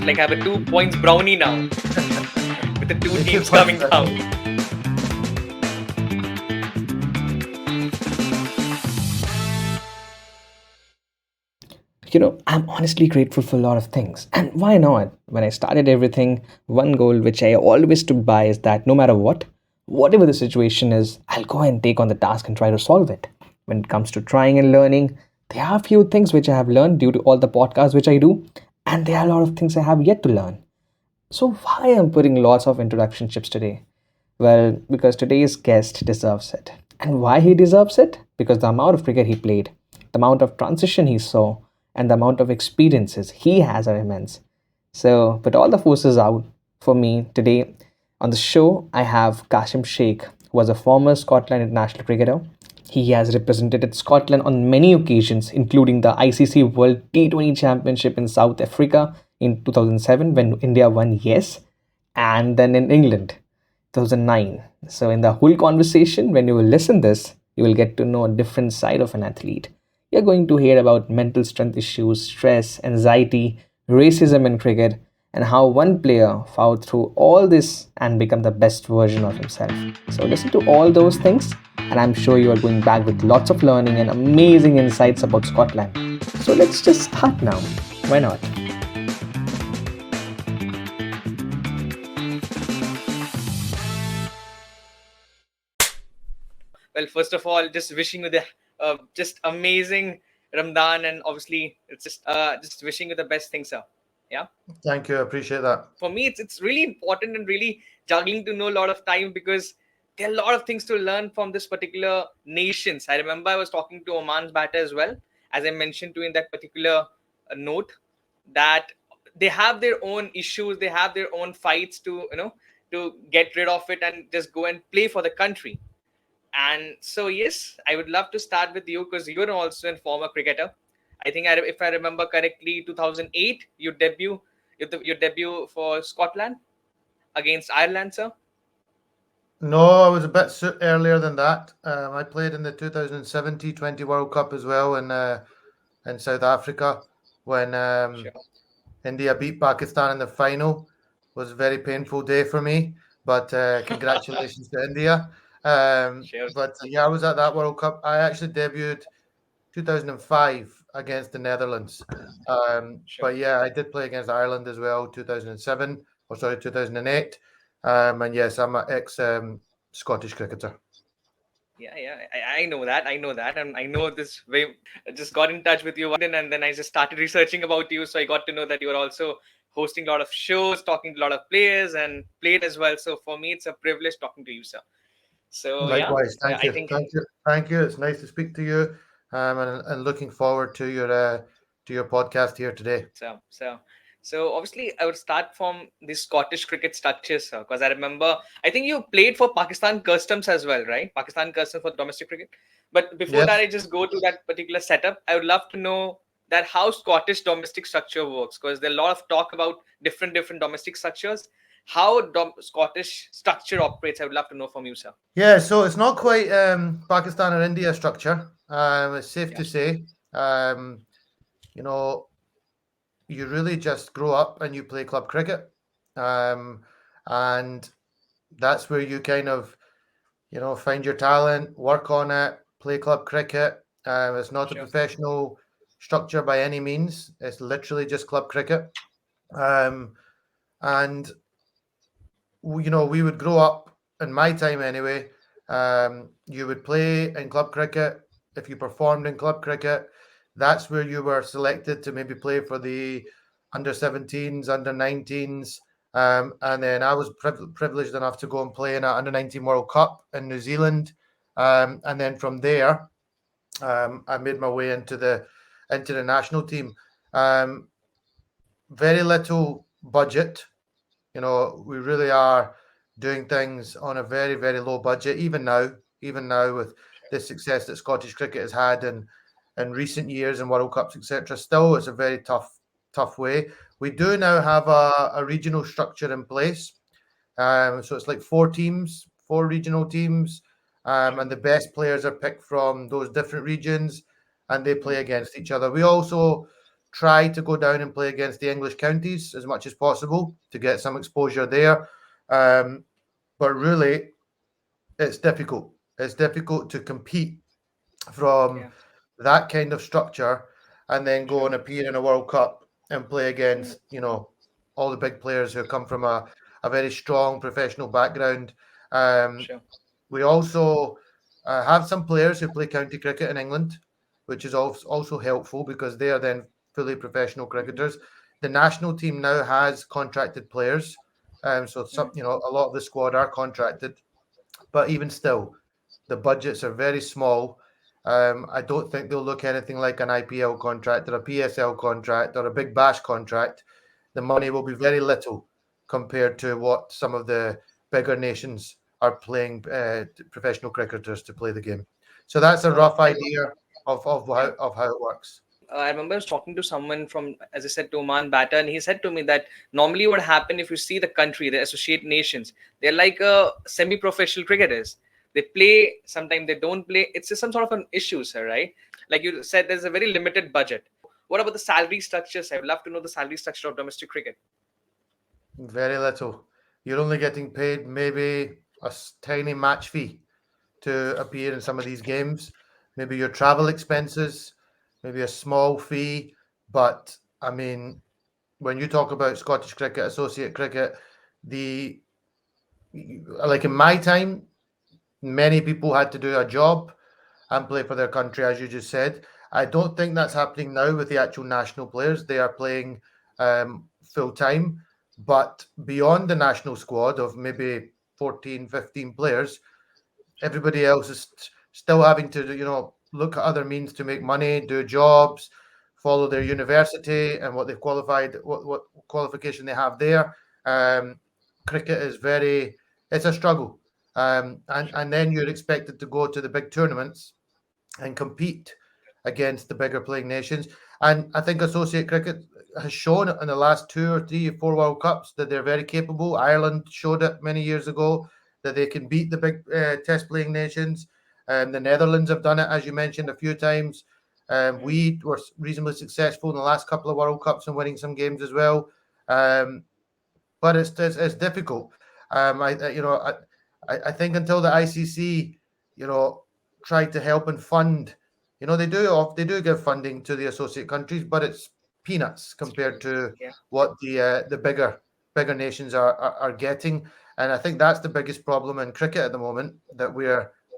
like have a 2 points brownie now with the two teams coming down. I'm honestly grateful for a lot of things. And why not? When I started everything, one goal which I always stood by is that no matter what, whatever the situation is, I'll go and take on the task and try to solve it. When it comes to trying and learning, there are a few things which I have learned due to all the podcasts which I do, and there are a lot of things I have yet to learn. So, why I'm putting lots of introduction chips today? Well, because today's guest deserves it. And why he deserves it? Because the amount of cricket he played, the amount of transition he saw, and the amount of experiences he has are immense. So, put all the forces out for me today. On the show, I have Qasim Sheikh, who was a former Scotland international cricketer. He has represented Scotland on many occasions, including the ICC World T20 Championship in South Africa in 2007 when India won, yes, and then in England 2009. So in the whole conversation, when you will listen this, you will get to know a different side of an athlete. You're going to hear about mental strength issues, stress, anxiety, racism in cricket, and how one player fought through all this and become the best version of himself. So listen to all those things, and I'm sure you are going back with lots of learning and amazing insights about Scotland. So let's just start now. Why not? Well, first of all, just wishing you the just amazing Ramadan, and obviously it's just wishing you the best things, sir. Yeah. Thank you. I appreciate that. For me, it's really important and really juggling to know a lot of time, because there are a lot of things to learn from this particular nations. I remember I was talking to Oman's batter as well, as I mentioned to in that particular note, that they have their own issues, they have their own fights to get rid of it and just go and play for the country. And so, yes, I would love to start with you because you're also a former cricketer. I think, if I remember correctly, 2008, your debut for Scotland against Ireland, sir. No, I was a bit earlier than that. I played in the 2007 T20 World Cup as well in South Africa when Sure. India beat Pakistan in the final. It was a very painful day for me, but congratulations to India. Sure. But yeah, I was at that World Cup. I actually debuted 2005 against the Netherlands. Sure. But yeah, I did play against Ireland as well, 2007, or sorry, 2008. And yes, I'm an ex Scottish cricketer. Yeah. I know that. And I know this way. I just got in touch with you, and then I just started researching about you. So I got to know that you are also hosting a lot of shows, talking to a lot of players, and played as well. So for me, it's a privilege talking to you, sir. So yeah, Likewise, thank I you, think thank you. It's nice to speak to you, and looking forward to your podcast here today. so obviously I would start from the Scottish cricket structures, sir, because I remember I think you played for Pakistan Customs as well, right? Pakistan Customs for domestic cricket. But before that, Yes. I just go to that particular setup. I would love to know that how Scottish domestic structure works, because there are a lot of talk about different domestic structures. How Scottish structure operates, I would love to know from you, sir. Yeah, so it's not quite Pakistan or India structure. It's safe Yeah. to say. You know, you really just grow up and you play club cricket, and that's where you kind of, find your talent, work on it, play club cricket. It's not a Sure. professional structure by any means. It's literally just club cricket. And we would grow up in my time anyway. You would play in club cricket. If you performed in club cricket, that's where you were selected to maybe play for the under 17s, under 19s. And then I was privileged enough to go and play in an under 19 World Cup in New Zealand. And then from there, I made my way into the national team. Very little budget. We really are doing things on a very, very low budget, even now with the success that Scottish cricket has had in recent years and World Cups, etc. Still, it's a very tough way. We do now have a regional structure in place. So it's like four teams, four regional teams, and the best players are picked from those different regions, and they play against each other. We also try to go down and play against the English counties as much as possible to get some exposure there. But really, it's difficult. It's difficult to compete from that kind of structure and then go and appear in a World Cup and play against, all the big players who come from a very strong professional background. We also have some players who play county cricket in England, which is also helpful because they are then fully professional cricketers. The national team now has contracted players, so some, a lot of the squad are contracted, but even still, the budgets are very small. I don't think they'll look anything like an IPL contract or a PSL contract or a Big Bash contract. The money will be very little compared to what some of the bigger nations are playing professional cricketers to play the game. So that's a rough idea of how it works. I remember I was talking to someone from, as I said, to Oman batter, and he said to me that normally what happen if you see the country, the associate nations, they're like semi-professional cricketers. They play, sometimes they don't play. It's just some sort of an issue, sir, right? Like you said, there's a very limited budget. What about the salary structures? I would love to know the salary structure of domestic cricket. Very little. You're only getting paid maybe a tiny match fee to appear in some of these games. Maybe your travel expenses, maybe a small fee. But I mean, when you talk about Scottish cricket, associate cricket, like in my time, many people had to do a job and play for their country, as you just said. I don't think that's happening now with the actual national players. They are playing full time. But beyond the national squad of maybe 14, 15 players, everybody else is still having to, look at other means to make money, do jobs, follow their university and what they've qualified, what qualification they have there. Cricket is it's a struggle. And then you're expected to go to the big tournaments and compete against the bigger playing nations. And I think associate cricket has shown in the last 2 or 3 or 4 World Cups that they're very capable. Ireland showed it many years ago that they can beat the big test playing nations. The Netherlands have done it, as you mentioned, a few times. We were reasonably successful in the last couple of World Cups and winning some games as well. But it's difficult. I think until the ICC, try to help and fund, they do give funding to the associate countries, but it's peanuts compared to what the bigger nations are getting. And I think that's the biggest problem in cricket at the moment, that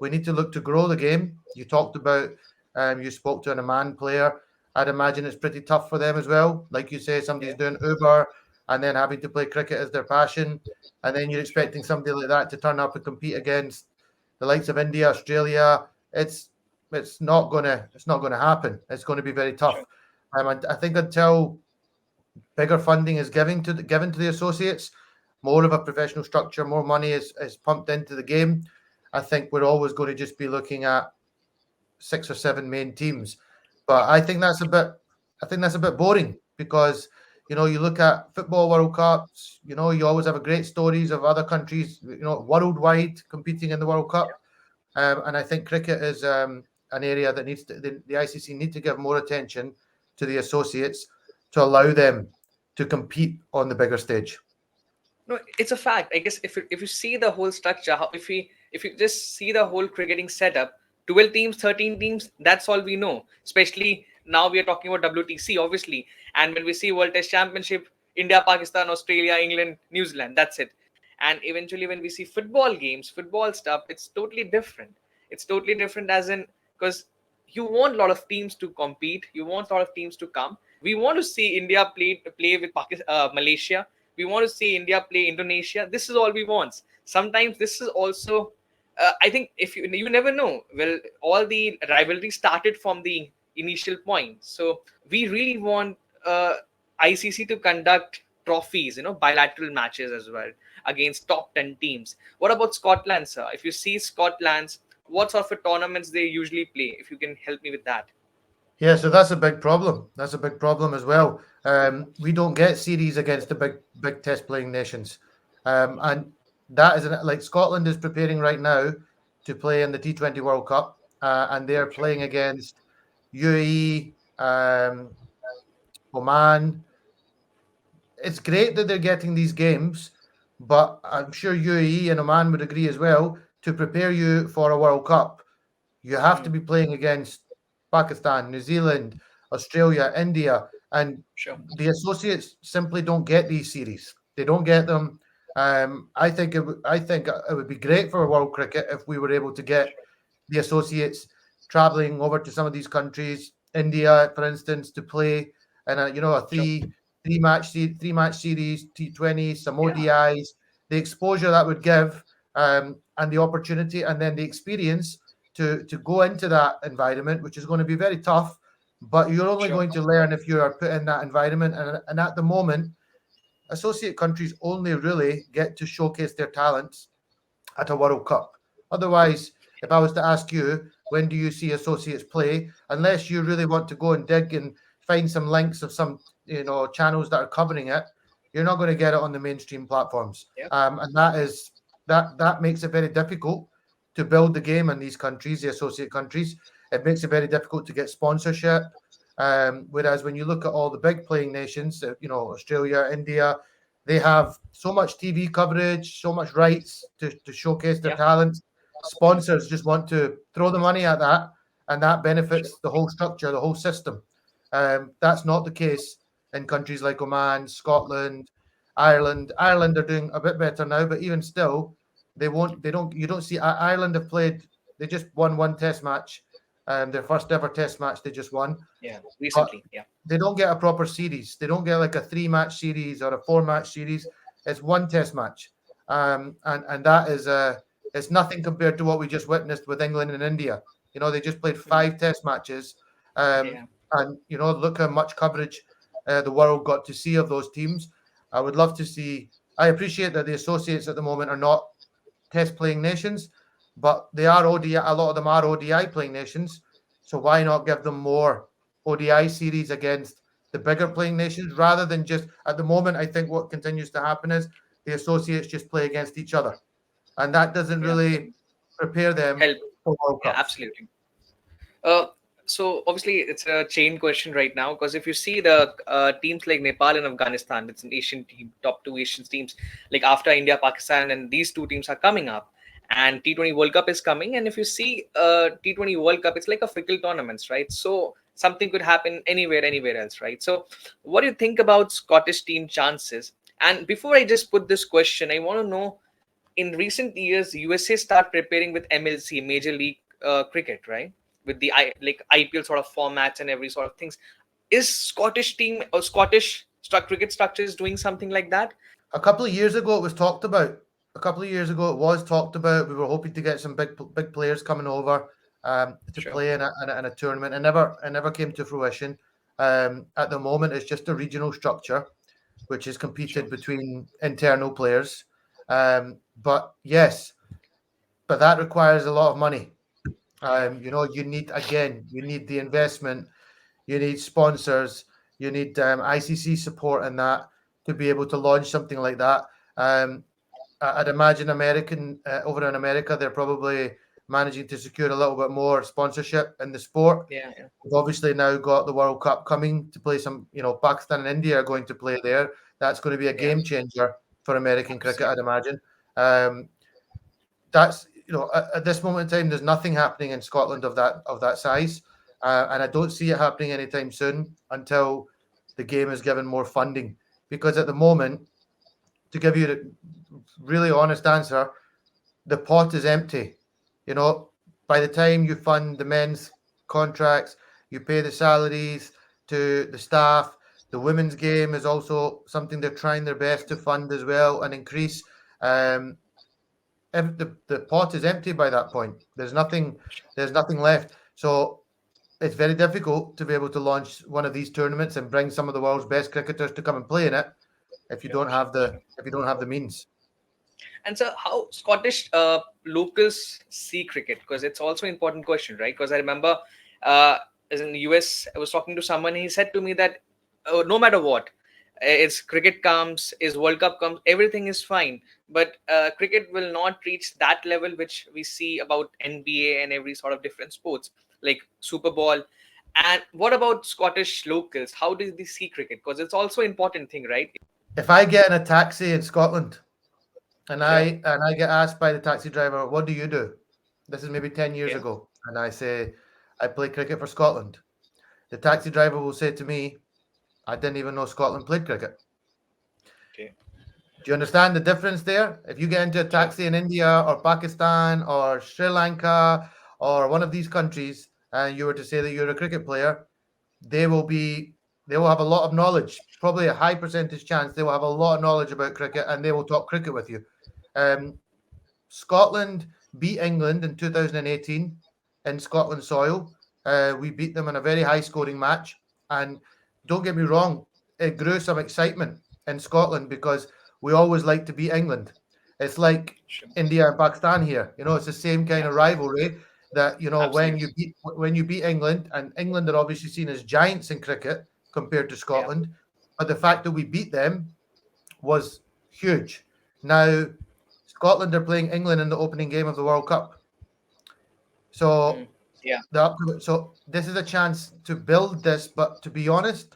we need to look to grow the game. You talked about, you spoke to an Oman player. I'd imagine it's pretty tough for them as well. Like you say, somebody's doing Uber and then having to play cricket as their passion. And then you're expecting somebody like that to turn up and compete against the likes of India, Australia. It's not gonna happen. It's going to be very tough. I think until bigger funding is given to the associates, more of a professional structure, more money is pumped into the game, I think we're always going to just be looking at 6 or 7 main teams. But I think that's a bit boring because you look at football World Cups, you always have great stories of other countries, worldwide competing in the World Cup. And I think cricket is an area that the ICC need to give more attention to the associates to allow them to compete on the bigger stage. No, it's a fact. I guess if you see the whole structure, if you just see the whole cricketing setup, 12 teams, 13 teams, that's all we know. Especially now we are talking about WTC, obviously. And when we see World Test Championship, India, Pakistan, Australia, England, New Zealand, that's it. And eventually when we see football games, football stuff, it's totally different. It's totally different as in, because you want a lot of teams to compete. You want a lot of teams to come. We want to see India play with Malaysia. We want to see India play Indonesia. This is all we want. Sometimes this is also, I think, if you never know. Well, all the rivalry started from the initial point. So we really want ICC to conduct trophies, bilateral matches as well against top 10 teams. What about Scotland, sir? If you see Scotland's, what sort of tournaments they usually play? If you can help me with that. Yeah, so that's a big problem. That's a big problem as well. We don't get series against the big test playing nations. And that is like Scotland is preparing right now to play in the T20 World Cup. And they're playing against UAE, Oman. It's great that they're getting these games, but I'm sure UAE and Oman would agree as well, to prepare you for a World Cup, you have to Mm, be playing against Pakistan, New Zealand, Australia, India, and sure. the associates simply don't get these series. They don't get them. I think it would be great for world cricket if we were able to get the associates traveling over to some of these countries, India, for instance, to play in a Sure. three match series, T20, some Yeah. ODIs, the exposure that would give, and the opportunity, and then the experience to go into that environment, which is going to be very tough. But you're only Sure. going to learn if you are put in that environment. And at the moment, associate countries only really get to showcase their talents at a World Cup. Otherwise, if I was to ask you, when do you see associates play? Unless you really want to go and dig and find some links of some channels that are covering it, you're not going to get it on the mainstream platforms. Yeah. And that makes it very difficult to build the game in these countries, the associate countries. It makes it very difficult to get sponsorship. Whereas when you look at all the big playing nations, Australia, India, they have so much TV coverage, so much rights to showcase their Yeah. talents. Sponsors just want to throw the money at that, and that Sure. benefits the whole structure, the whole system. That's not the case in countries like Oman, Scotland, Ireland. Ireland are doing a bit better now, but even still, they won't. They don't. You don't see Ireland have played. They just won one Test match, their first ever Test match. They just won, Yeah. but Recently. Yeah. they don't get a proper series. They don't get like a 3 match series or a 4 match series. It's one Test match, and that is it's nothing compared to what we just witnessed with England and India. They just played Mm, 5 Test matches, um, yeah. and look how much coverage the world got to see of those teams. I would love to see. I appreciate that the associates at the moment are not Test playing nations, but they are ODI. A lot of them are ODI playing nations. So why not give them more ODI series against the bigger playing nations rather than just at the moment? I think what continues to happen is the associates just play against each other, and that doesn't Yeah. really prepare them Help. for World Yeah. Cups. Absolutely. Uh, so obviously it's a chain question right now, because if you see the teams like Nepal and Afghanistan, it's an Asian team, top two Asian teams. Like after India, Pakistan, and these two teams are coming up, and T20 World Cup is coming. And if you see T20 World Cup, it's like a fickle tournaments, right? So something could happen anywhere else, right? So what do you think about Scottish team chances? And before I just put this question, I want to know, in recent years, USA start preparing with MLC, Major League Cricket, right? With the like IPL sort of formats and every sort of things. Is Scottish team or cricket structures doing something like that? A couple of years ago, it was talked about. A couple of years ago, it was talked about. We were hoping to get some big players coming over to Sure, play in a tournament. It never came to fruition. At the moment, it's just a regional structure, which is sure. competed between internal players. But yes, but that requires a lot of money. Yeah, You need the investment, you need sponsors, you need ICC support in that to be able to launch something like that. Um, I'd imagine over in America, they're probably managing to secure a little bit more sponsorship in the sport. yeah, yeah. We've obviously now got the World Cup coming to play. Pakistan and India are going to play there. That's going to be a Yeah, game changer for American cricket, I'd absolutely. imagine. Um, that's at this moment in time, there's nothing happening in Scotland of that size, and I don't see it happening anytime soon until the game is given more funding. Because at the moment, to give you the really honest answer, the pot is empty. You know, by the time you fund the men's contracts, you pay the salaries to the staff. The women's game is also something they're trying their best to fund as well and increase. Um, if the pot is empty by that point, there's nothing left. So it's very difficult to be able to launch one of these tournaments and bring some of the world's best cricketers to come and play in it if you Sure, don't have the sure. if you don't have the means. And so, how Scottish locals see cricket? Because it's also an important question, right? Because I remember, uh, as in the US, I was talking to someone. He said to me that no matter what, it's cricket comes, is World Cup comes, everything is fine. But cricket will not reach that level which we see about NBA and every sort of different sports like Super Bowl. And what about Scottish locals? How do they see cricket? Because it's also an important thing, right? If I get in a taxi in Scotland and Sure. I get asked by the taxi driver, "What do you do?" This is maybe 10 years Okay. ago, and I say, "I play cricket for Scotland." The taxi driver will say to me, "I didn't even know Scotland played cricket." Okay. Do you understand the difference there? If you get into a Sure. taxi in India or Pakistan or Sri Lanka or one of these countries, and you were to say that you're a cricket player, they will be they will have a lot of knowledge, probably a high percentage chance they will have a lot of knowledge about cricket, and they will talk cricket with you. Um, Scotland beat England in 2018 in Scotland soil. We beat them in a very high scoring match. And don't get me wrong, it grew some excitement in Scotland because we always like to beat England. It's like Sure. India and Pakistan here. It's the same kind Yeah. of rivalry that Absolutely. when you beat England, and England are obviously seen as giants in cricket compared to Yeah. Scotland, but the fact that we beat them was huge. Now Scotland are playing England in the opening game of the World Cup. Mm. So Yeah. so this is a chance to build this, but to be honest,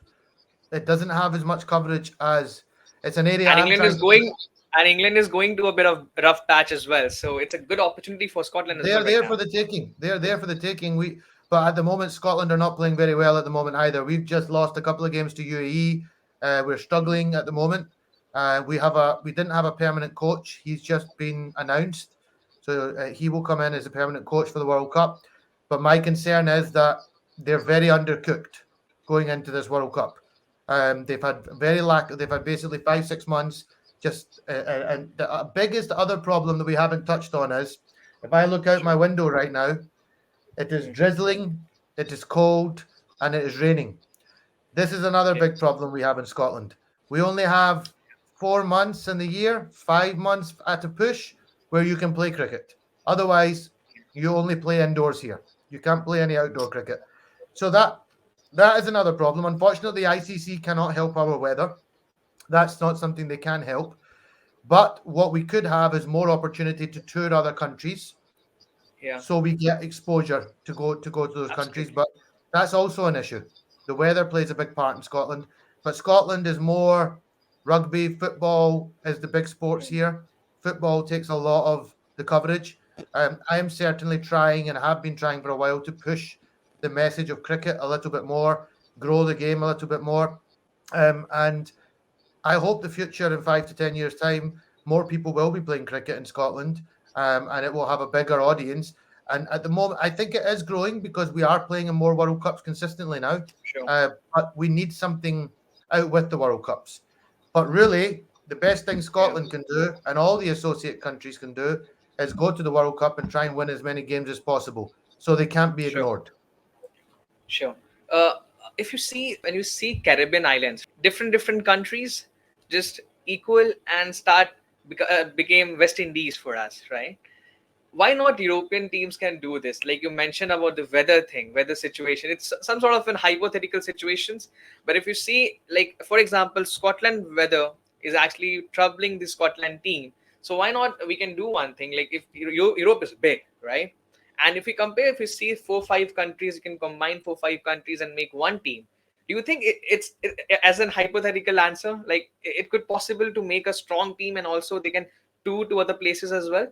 it doesn't have as much coverage as it's an area And I'm England trying is to push. going and England is going to a bit of rough patch as well. So it's a good opportunity for Scotland as well They're right there for now. the taking. They're there for the taking. But at the moment, Scotland are not playing very well at the moment either. We've just lost a couple of games to UAE. We're struggling at the moment. We didn't have a permanent coach. He's just been announced, so he will come in as a permanent coach for the World Cup. But my concern is that they're very undercooked going into this World Cup. They've had basically 5 6 months. Just and the biggest other problem that we haven't touched on is if I look out my Sure. window right now, it is Mm. drizzling, it is cold, and it is raining. This is another Okay. big problem we have in Scotland. We only have 4 months in the year, 5 months at a push, where you can play cricket. Otherwise, you only play indoors here. You can't play any outdoor cricket. So that is another problem. Unfortunately, the ICC cannot help our weather. That's not something they can help. But what we could have is more opportunity to tour other countries, Yeah. so we get exposure to go to those countries. Absolutely. But that's also an issue. The weather plays a big part in Scotland, but Scotland is more rugby, football is the big sports Mm. here. Football takes a lot of the coverage. I am certainly trying and have been trying for a while to push the message of cricket a little bit more, grow the game a little bit more, and I hope the future in 5 to 10 years' time, more people will be playing cricket in Scotland, and it will have a bigger audience. And at the moment, I think it is growing because we are playing in more World Cups consistently now. Sure. But we need something out with the World Cups. But really, the best thing Yeah. Scotland can do, and all the associate countries can do, is go to the World Cup and try and win as many games as possible, so they can't be Sure. ignored. Sure. Uh, if you see when you see Caribbean islands, different countries, just equal and became West Indies for us, right? Why not European teams can do this? Like you mentioned about the weather thing, weather situation. It's some sort of an hypothetical situations. But if you see, like for example, Scotland weather is actually troubling the Scotland team. So why not we can do one thing? Like if Europe is big, right? And if we compare, if we see 4 5 countries, you can combine 4 5 countries and make one team. Do you think as an hypothetical answer, like it could possible to make a strong team and also they can tour to other places as well?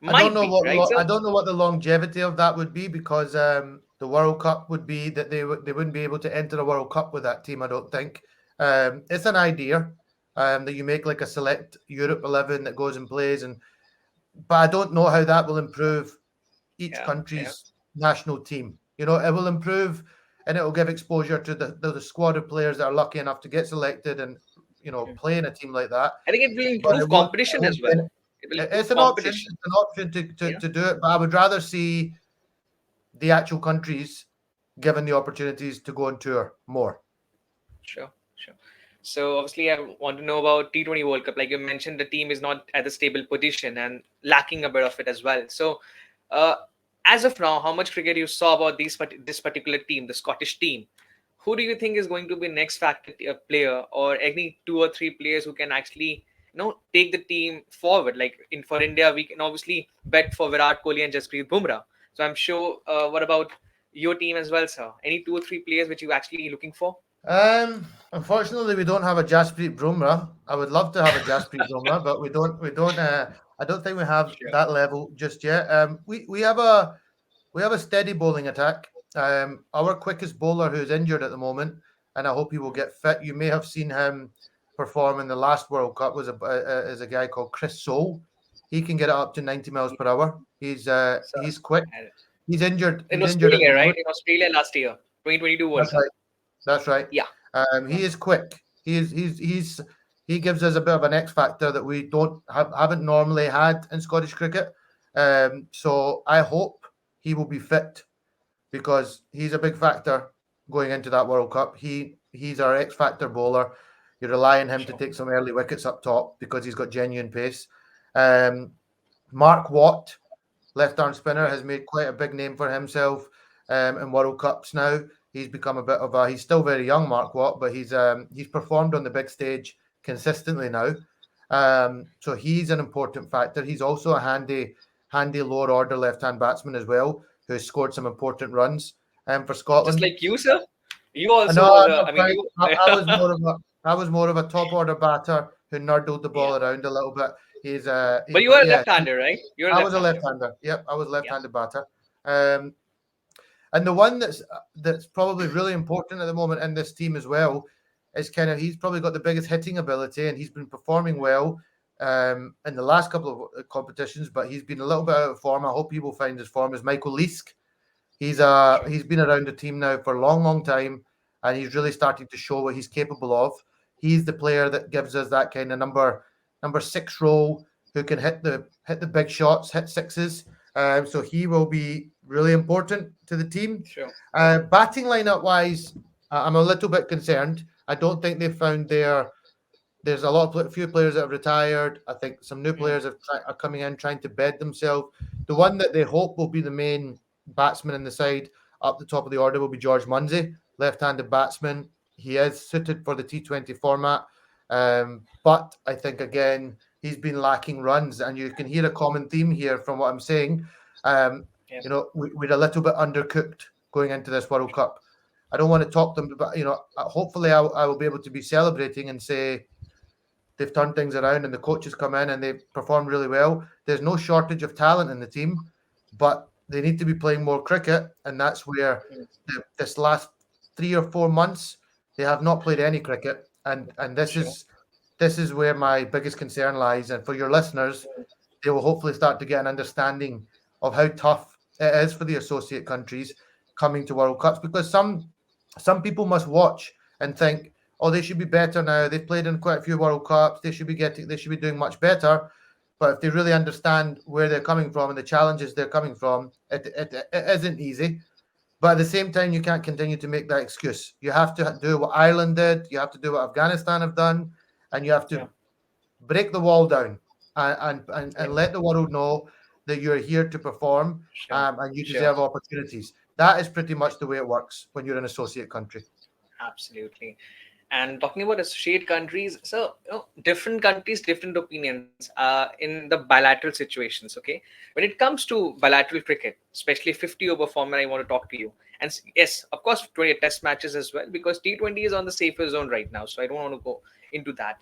Might be, right, sir? I don't know what the longevity of that would be because the World Cup would be that they wouldn't be able to enter a World Cup with that team. I don't think. It's an idea that you make like a select Europe 11 that goes and plays, but I don't know how that will improve each Yeah, yeah. country's national team. It will improve and it will give exposure to the squad of players that are lucky enough to get selected and Mm. play in a team like that. I think it will But improve competition as well. It will it's improve an option. competition. It's an option Yeah, to do it, but I would rather see the actual countries given the opportunities to go on tour more. sure, sure. So obviously, I want to know about T20 World Cup. Like you mentioned, the team is not at a stable position and lacking a bit of it as well. So, uh, as of now, how much cricket you saw about this particular team, the Scottish team? Who do you think is going to be next factor player, or any 2 or 3 players who can actually take the team forward? Like in for India, we can obviously bet for Virat Kohli and Jasprit Bumrah. So I'm sure. What about your team as well, sir? Any 2 or 3 players which you actually looking for? Unfortunately, we don't have a Jasprit Bumrah. I would love to have a Jasprit Bumrah, but we don't. We don't. I don't think we have Sure. that level just yet. We have a steady bowling attack. Our quickest bowler who's injured at the moment, and I hope he will get fit. You may have seen him perform in the last World Cup. Is a guy called Chris Soule. He can get it up to 90 miles per hour. Sir. He's quick. He's injured. In He's injured at the Australia, right? moment. In Australia last year, 2022 World That's Cup. right. That's right. Yeah. He is quick. He gives us a bit of an X factor that we haven't normally had in Scottish cricket. So I hope he will be fit because he's a big factor going into that World Cup. He's our X factor bowler. You rely on him to take some early wickets up top because he's got genuine pace. Mark Watt, left arm spinner, has made quite a big name for himself in World Cups now. He's become a bit of he's still very young, Mark Watt, but he's performed on the big stage consistently now. So he's an important factor. He's also a handy lower order left-hand batsman as well, who's scored some important runs for Scotland. Just like you, sir. You also. No, I mean, you. I was more of a top order batter who nurdled the ball around a little bit. But you are a left-hander, right? You're I was a left-hander. Yep, I was a left-handed batter. And the one that's probably really important at the moment in this team as well is he's probably got the biggest hitting ability and he's been performing well in the last couple of competitions, but he's been a little bit out of form. I hope he will find his form. Is Michael Leask. He's been around the team now for a long, long time, and he's really starting to show what he's capable of. He's the player that gives us that kind of number 6 role who can hit the big shots, hit sixes. So he will be really important to the team. Sure. Batting lineup wise, I'm a little bit concerned. I don't think they've found there's a few players that have retired. I think some new players are coming in trying to bed themselves. The one that they hope will be the main batsman in the side up the top of the order will be George Munsey, left-handed batsman. He is suited for the T20 format. But I think, again, he's been lacking runs, and you can hear a common theme here from what I'm saying. You know, we're a little bit undercooked going into this World Cup. I don't want to talk them, but, you know, hopefully I will be able to be celebrating and say they've turned things around and the coaches come in and they've performed really well. There's no shortage of talent in the team, but they need to be playing more cricket, and that's where this last 3 or 4 months they have not played any cricket, and this is where my biggest concern lies. And for your listeners, they will hopefully start to get an understanding of how tough it is for the associate countries coming to World Cups, because some people must watch and think, oh, they should be better now. They've played in quite a few World Cups. They should be doing much better. But if they really understand where they're coming from and the challenges they're coming from, it isn't easy. But at the same time, you can't continue to make that excuse. You have to do what Ireland did. You have to do what Afghanistan have done. And you have to break the wall down and let the world know that you're here to perform and you deserve opportunities. That is pretty much the way it works when you're an associate country. Absolutely. And talking about associate countries, so different countries, different opinions in the bilateral situations. Okay, when it comes to bilateral cricket, especially 50-over format, I want to talk to you. And yes, of course, 20 test matches as well, because T20 is on the safer zone right now, so I don't want to go into that.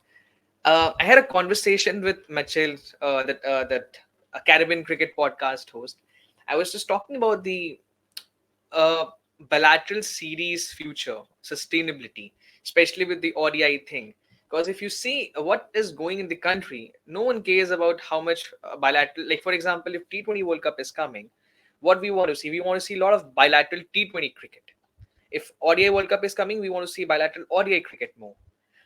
I had a conversation with Mitchell, that a Caribbean cricket podcast host. I was just talking about the bilateral series future sustainability, especially with the ODI thing. Because if you see what is going in the country, no one cares about how much bilateral. Like, for example, if T20 World Cup is coming, what we want to see a lot of bilateral T20 cricket. If ODI World Cup is coming, we want to see bilateral ODI cricket more.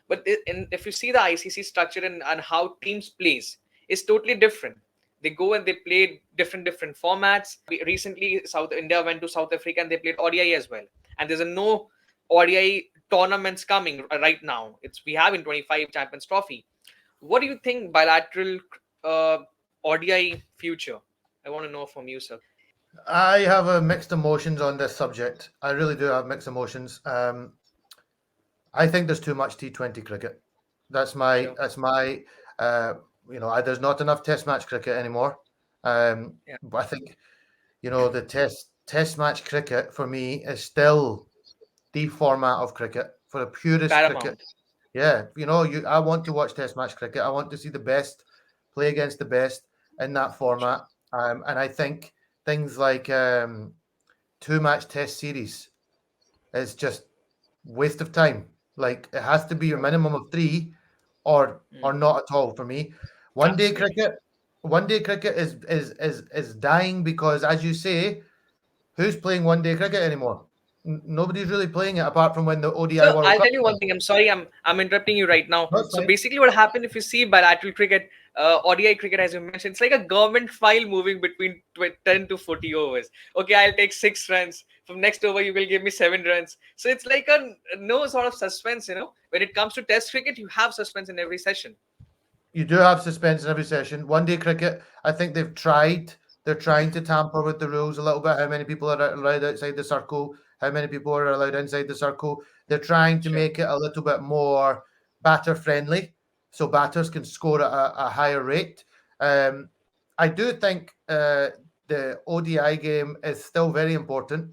But if you see the ICC structure and how teams plays, it's totally different. They go and they play different formats. Recently, South India went to South Africa and they played ODI as well. And there's no ODI tournaments coming right now. We have in 25 Champions Trophy. What do you think bilateral ODI future? I want to know from you, sir. I have mixed emotions on this subject. I really do have mixed emotions. I think there's too much T20 cricket. That's my there's not enough test match cricket anymore. But I think, the Test match cricket for me is still the format of cricket for the purest cricket. Paramount. Yeah, I want to watch Test match cricket. I want to see the best play against the best in that format. Sure. And I think things like two-match Test series is just waste of time. Like it has to be a Sure. minimum of three, or Mm. not at all for me. One day Absolutely. cricket, one day cricket is dying because, as you say, who's playing one day cricket anymore? Nobody's really playing it apart from when the ODI So World I'll Cup tell you one comes. thing. I'm sorry, I'm interrupting you right now. That's So fine. basically, what happened if you see bilateral cricket, ODI cricket, as you mentioned, it's like a government file moving between 10 to 40 overs. Okay, I'll take 6 runs. From next over, you will give me 7 runs. So it's like a no sort of suspense. When it comes to Test cricket, you have suspense in every session. You do have suspense in every session. One day cricket, I think they've tried. They're trying to tamper with the rules a little bit. How many people are allowed outside the circle? How many people are allowed inside the circle? They're trying to Sure. make it a little bit more batter friendly, so batters can score at a higher rate. Um, I do think the ODI game is still very important,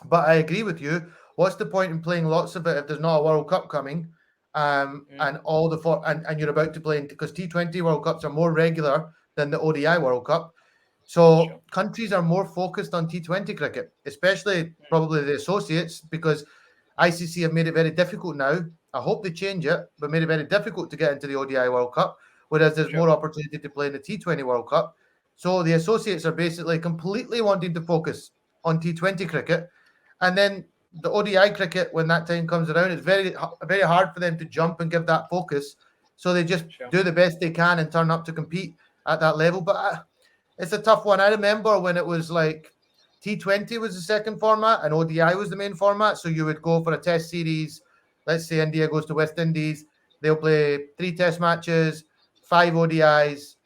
but I agree with you. What's the point in playing lots of it if there's not a World Cup coming? Mm. And all the and you're about to play, because T20 World Cups are more regular than the ODI World Cup. So Sure. countries are more focused on T20 cricket, especially Mm. probably the associates, because ICC have made it very difficult now. I hope they change it, but made it very difficult to get into the ODI World Cup, whereas there's Sure. more opportunity to play in the T20 World Cup. So the associates are basically completely wanting to focus on T20 cricket, and then the ODI cricket, when that time comes around, it's very hard for them to jump and give that focus. So they just Sure. do the best they can and turn up to compete at that level. But it's a tough one. I remember when it was like T20 was the second format and ODI was the main format. So you would go for a test series. Let's say India goes to West Indies. They'll play 3 test matches, 5 ODIs,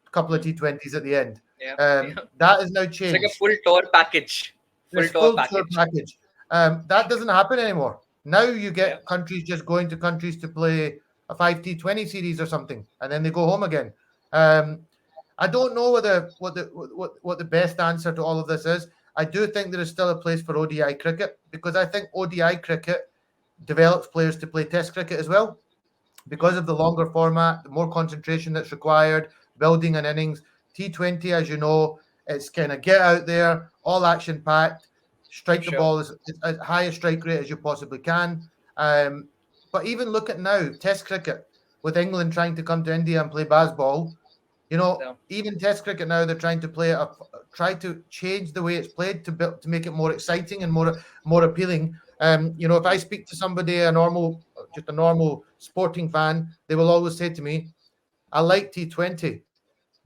a couple of Mm. T20s at the end. Yeah. Yeah. That has now It's like a changed. full tour package. Full This tour full tour package. package. That doesn't happen anymore. Now you Yeah. get countries just going to countries to play a 5 T20 series or something, and then they go home again. Um, I don't know what the best answer to all of this is. I do think there is still a place for ODI cricket, because I think ODI cricket develops players to play Test cricket as well, because Mm. of the longer format, the more concentration that's required, building an innings. T20, as you know, it's kind of get out there, all action packed, strike the Sure. ball as high a strike rate as you possibly can. But even look at now, Test cricket, with England trying to come to India and play baseball. So Even Test cricket now, they're trying to try to change the way it's played to make it more exciting and more appealing. If I mm. speak to somebody, just a normal sporting fan, they will always say to me, "I like T20,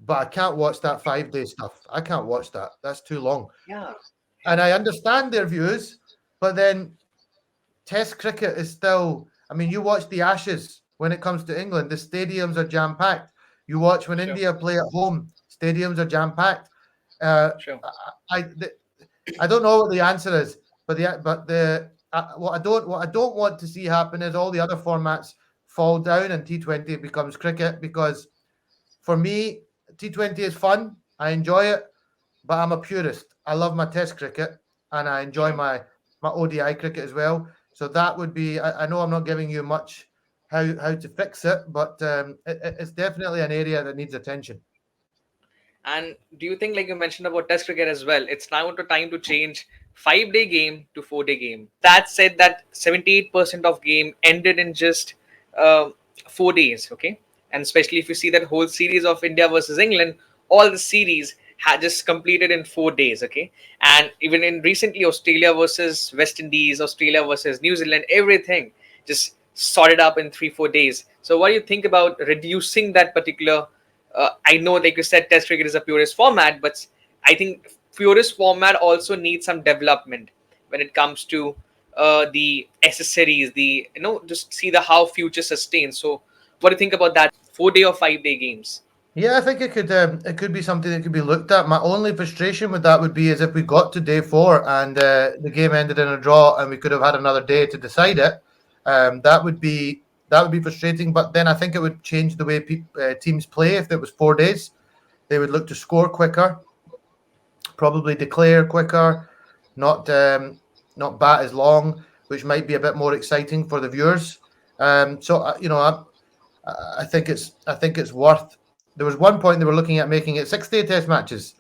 but I can't watch that 5 day stuff. I can't watch that. That's too long." Yeah. And Yeah. I understand their views, but then Test cricket is still. I mean, you watch the Ashes when it comes to England, the stadiums are jam packed. You watch when Sure. India play at home, stadiums are jam packed. Uh, Sure. I don't know what the answer is, but what I don't want to see happen is all the other formats fall down and T20 becomes cricket, because for me T20 is fun. I enjoy it, but I'm a purist. I love my Test cricket and I enjoy Sure. my ODI cricket as well. So that would be. I know I'm not giving you much how to fix it, but it's definitely an area that needs attention. And do you think, like you mentioned about Test cricket as well, it's now to time to change 5 day game to 4 day game? That said, that 78% of game ended in just uh, 4 days. Okay, and especially if you see that whole series of India versus England, all the series had just completed in 4 days. Okay, and even in recently Australia versus West Indies, Australia versus New Zealand, everything just sorted up in 3 4 days. So what do you think about reducing that particular? I know, like you said, Test cricket is a purist format, but I think purist format also needs some development when it comes to the accessories, just see the how future sustains. So, what do you think about that 4 day or 5 day games? Yeah, I think it could be something that could be looked at. My only frustration with that would be is if we got to day four and the game ended in a draw and we could have had another day to decide it. That would be frustrating. But then I think it would change the way teams play if it was 4 days. They would look to score quicker. probably declare quicker, not bat as long, which might be a bit more exciting for the viewers. I think it's worth. There was one point they were looking at making it 6-day test matches,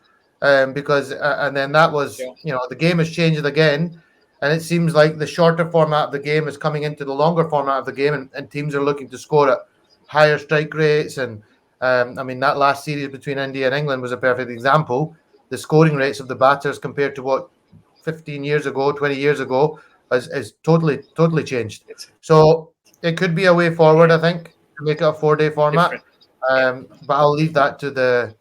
because and then that was, Sure. the game has changed again, and it seems like the shorter format of the game is coming into the longer format of the game, and teams are looking to score at higher strike rates. And I mean, that last series between India and England was a perfect example. The scoring rates of the batters compared to what 15 years ago, 20 years ago, is totally changed. It's So it could be a way forward, I think, to make it a 4-day format. different. Yeah. But I'll leave that to the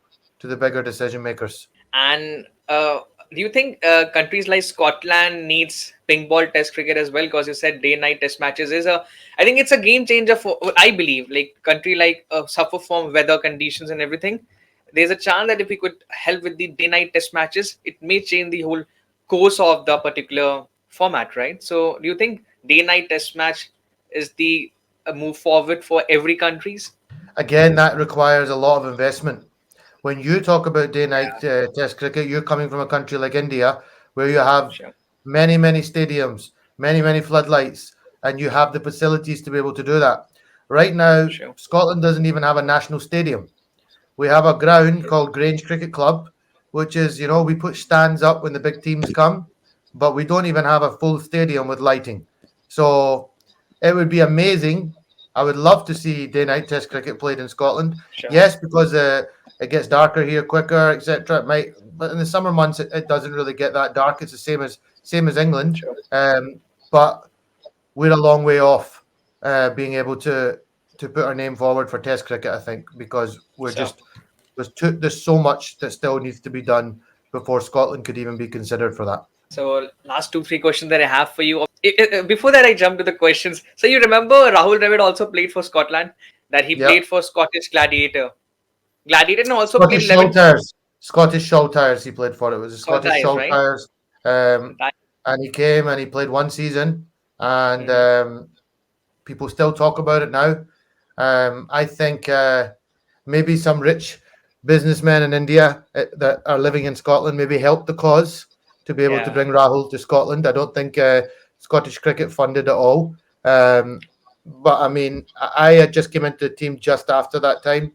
bigger decision makers. And do you think countries like Scotland needs pink ball test cricket as well? Because you said day-night test matches I think it's a game changer for, I believe, like country like suffer from weather conditions and everything. There's a chance that if we could help with the day-night test matches, it may change the whole course of the particular format, right? So do you think day-night test match is the move forward for every countries? Again, that requires a lot of investment. When you talk about day-night test cricket, you're coming from a country like India, where you have Sure. many stadiums, many floodlights, and you have the facilities to be able to do that. Right now, Sure. Scotland doesn't even have a national stadium. We have a ground called Grange Cricket Club, which is, we put stands up when the big teams come, but we don't even have a full stadium with lighting. So it would be amazing. I would love to see day-night test cricket played in Scotland. Sure. Yes, because it gets darker here quicker, etc. It might, but in the summer months it doesn't really get that dark. It's the same as England. Sure. But we're a long way off being able to put our name forward for Test cricket. I think because there's so much that still needs to be done before Scotland could even be considered for that. So last 2-3 questions that I have for you. Before that, I jump to the questions. So you remember Rahul Dravid also played for Scotland. That he played for Scottish Gladiator. Gladiator and also Scottish played 11. Saltires. Scottish Saltires he played for. It was the Scottish Saltires, Saltires. right? And he came and he played one season, and people still talk about it now. I think maybe some rich businessmen in India that are living in Scotland maybe helped the cause to be able to bring Rahul to Scotland. I don't think Scottish cricket funded it all. But I mean, I had just came into the team just after that time.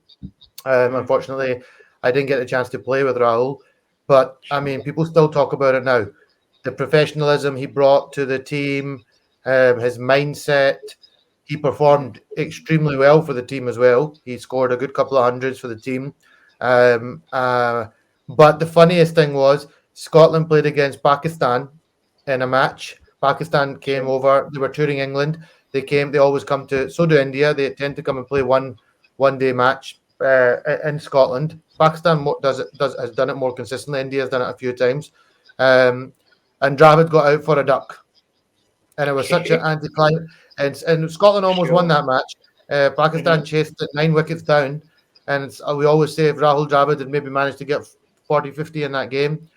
Unfortunately, I didn't get a chance to play with Rahul. But I mean, people still talk about it now. The professionalism he brought to the team, his mindset. He performed extremely well for the team as well. He scored a good couple of hundreds for the team. But the funniest thing was Scotland played against Pakistan in a match. Pakistan came over. They were touring England. They came. They always come to. So do India. They tend to come and play one day match in Scotland. Pakistan has done it more consistently. India has done it a few times. And Dravid got out for a duck, and it was such an anti-climate. And Scotland almost won that match. Pakistan chased it 9 wickets down, and we always say if Rahul Dravid had maybe managed to get 40-50 in that game,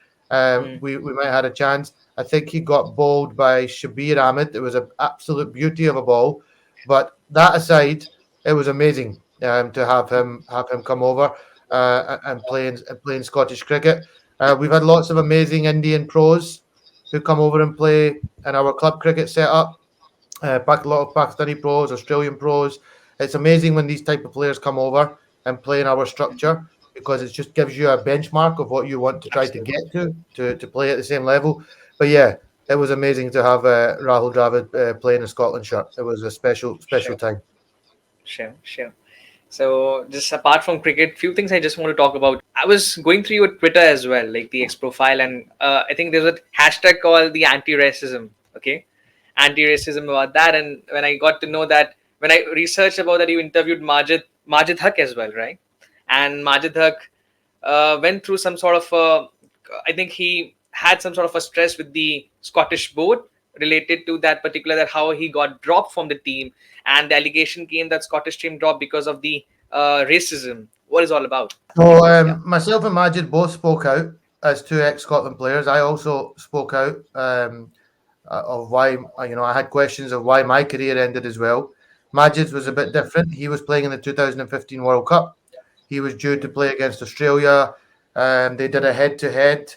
we might have had a chance. I think he got bowled by Shabir Ahmed. It was an absolute beauty of a ball. But that aside, it was amazing to have him come over and playing Scottish cricket. We've had lots of amazing Indian pros who come over and play in our club cricket setup. A lot of Pakistani pros, Australian pros. It's amazing when these type of players come over and play in our structure, because it just gives you a benchmark of what you want to try to get to play at the same level. But yeah, it was amazing to have Rahul Dravid playing a Scotland shirt. It was a special time. Sure. So just apart from cricket, few things I just want to talk about. I was going through your Twitter as well, like the X profile, and I think there's a hashtag called the anti-racism. Okay, anti-racism about that. And when I got to know that, when I researched about that, you interviewed Majid Haq as well, right? And Majid Haq went through some sort of I think he had some sort of a stress with the Scottish board related to that how he got dropped from the team, and the allegation came that Scottish team dropped because of the racism. What is all about? So myself and Majid both spoke out as two ex-Scotland players. I also spoke out of why, I had questions of why my career ended as well. Majid's was a bit different. He was playing in the 2015 World Cup. He was due to play against Australia. They did a head-to-head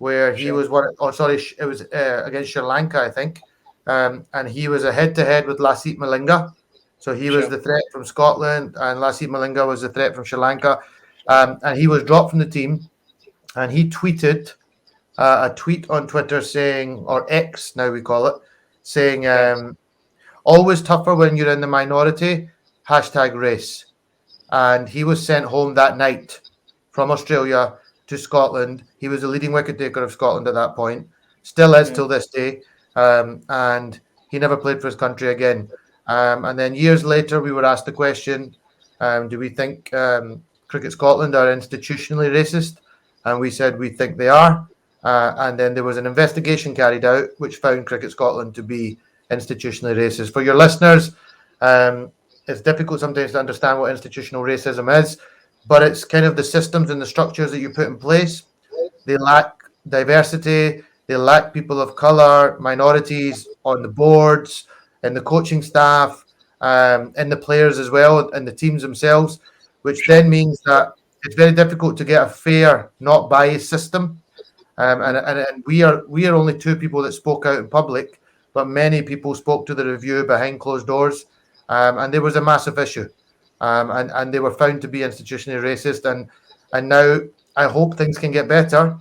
where he Sure. was one. Oh, sorry, it was against Sri Lanka, I think, and he was a head-to-head with Lasith Malinga. So he was Sure. the threat from Scotland, and Lasith Malinga was the threat from Sri Lanka, and he was dropped from the team. And he tweeted a tweet on Twitter saying, or X now we call it, saying, Sure. "Always tougher when you're in the minority." Hashtag race. And he was sent home that night from Australia to Scotland. He was the leading wicket taker of Scotland at that point, still is Mm. till this day, and he never played for his country again. And then years later, we were asked the question, do we think Cricket Scotland are institutionally racist? And we said we think they are. And then there was an investigation carried out which found Cricket Scotland to be institutionally racist. For your listeners, it's difficult sometimes to understand what institutional racism is, but it's kind of the systems and the structures that you put in place. They lack diversity, they lack people of colour, minorities on the boards, in the coaching staff, and the players as well, and the teams themselves, which Sure. then means that it's very difficult to get a fair, not biased system. And we are only two people that spoke out in public, but many people spoke to the review behind closed doors, and there was a massive issue, and they were found to be institutionally racist. And now I hope things can get better,